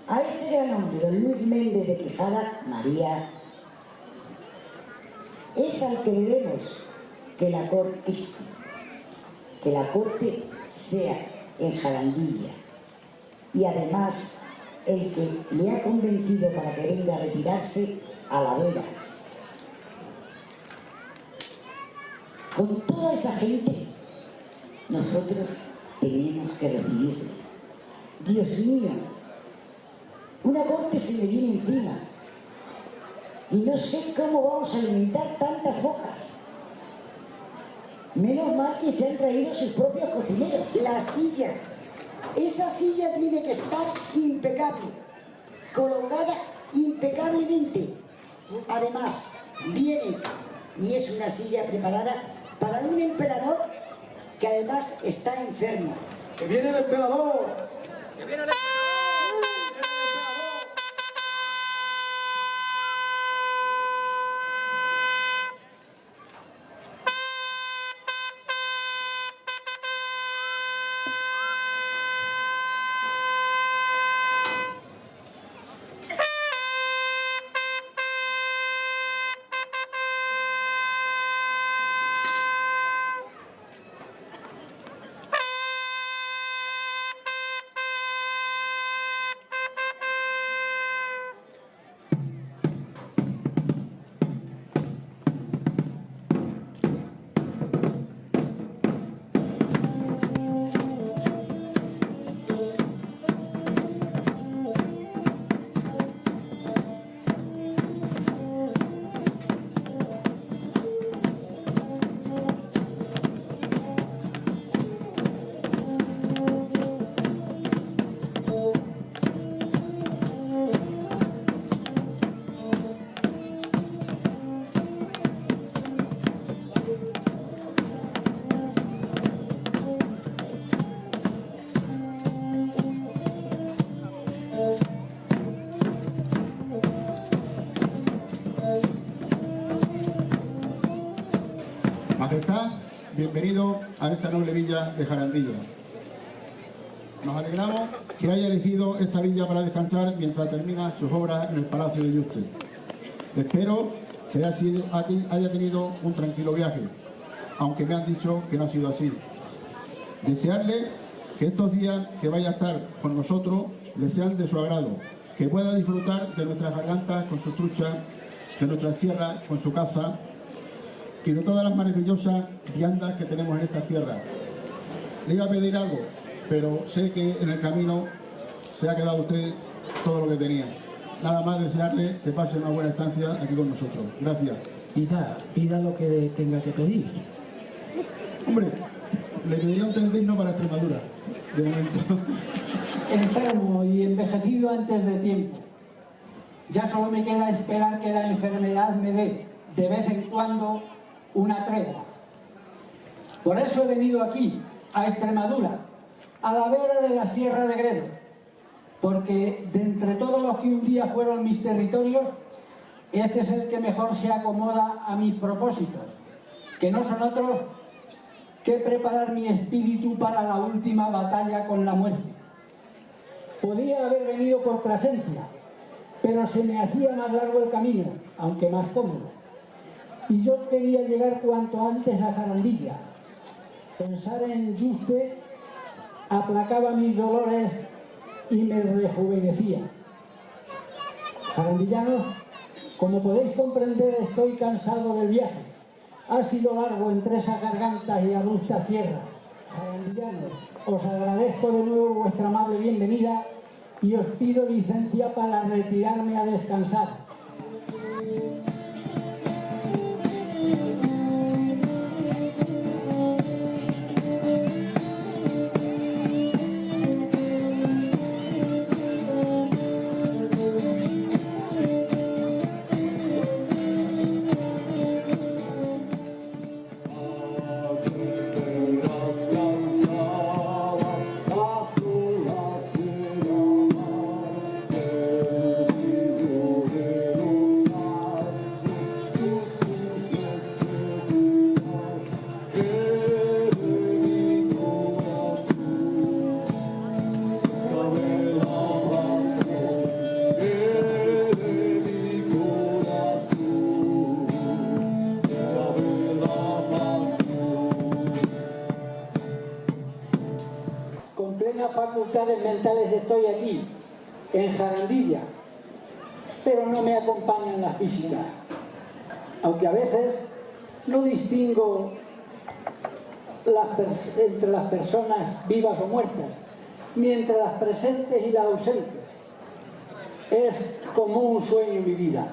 A ese gran hombre, don Luis Méndez de Quijada, María, es al que debemos que la corte sea en Jarandilla, y además el que le ha convencido para que venga a retirarse a La Vera. Con toda esa gente nosotros tenemos que recibirles. Dios mío, una corte se me viene encima y no sé cómo vamos a alimentar tantas bocas. Menos mal que se han traído sus propios cocineros. La silla, esa silla tiene que estar impecable, colocada impecablemente. Además, viene y es una silla preparada para un emperador que además está enfermo. ¡Que viene el emperador! ¡Que viene el emperador! Majestad, bienvenido a esta noble villa de Jarandilla. Nos alegramos que haya elegido esta villa para descansar mientras termina sus obras en el Palacio de Yuste. Espero que haya tenido un tranquilo viaje, aunque me han dicho que no ha sido así. Desearle que estos días que vaya a estar con nosotros le sean de su agrado, que pueda disfrutar de nuestras gargantas con sus truchas, de nuestra sierra con su caza y de todas las maravillosas viandas que tenemos en estas tierras. Le iba a pedir algo, pero sé que en el camino se ha quedado usted todo lo que tenía. Nada más desearle que pase una buena estancia aquí con nosotros. Gracias. Pida lo que tenga que pedir. Hombre, le pediría un tren digno para Extremadura, de momento. Enfermo y envejecido antes de tiempo. Ya solo me queda esperar que la enfermedad me dé, de vez en cuando, una tregua. Por eso he venido aquí, a Extremadura, a la vera de la Sierra de Gredo, porque de entre todos los que un día fueron mis territorios, este es el que mejor se acomoda a mis propósitos, que no son otros que preparar mi espíritu para la última batalla con la muerte. Podía haber venido por Plasencia, pero se me hacía más largo el camino, aunque más cómodo. Y yo quería llegar cuanto antes a Jarandilla. Pensar en Yuste aplacaba mis dolores y me rejuvenecía. Jarandillanos, como podéis comprender, estoy cansado del viaje. Ha sido largo entre esas gargantas y abruptas sierras. Jarandillanos, os agradezco de nuevo vuestra amable bienvenida y os pido licencia para retirarme a descansar. plenas facultades mentales estoy aquí, en Jarandilla, pero no me acompañan las físicas, aunque a veces no distingo entre las personas vivas o muertas, ni entre las presentes y las ausentes. Es como un sueño mi vida.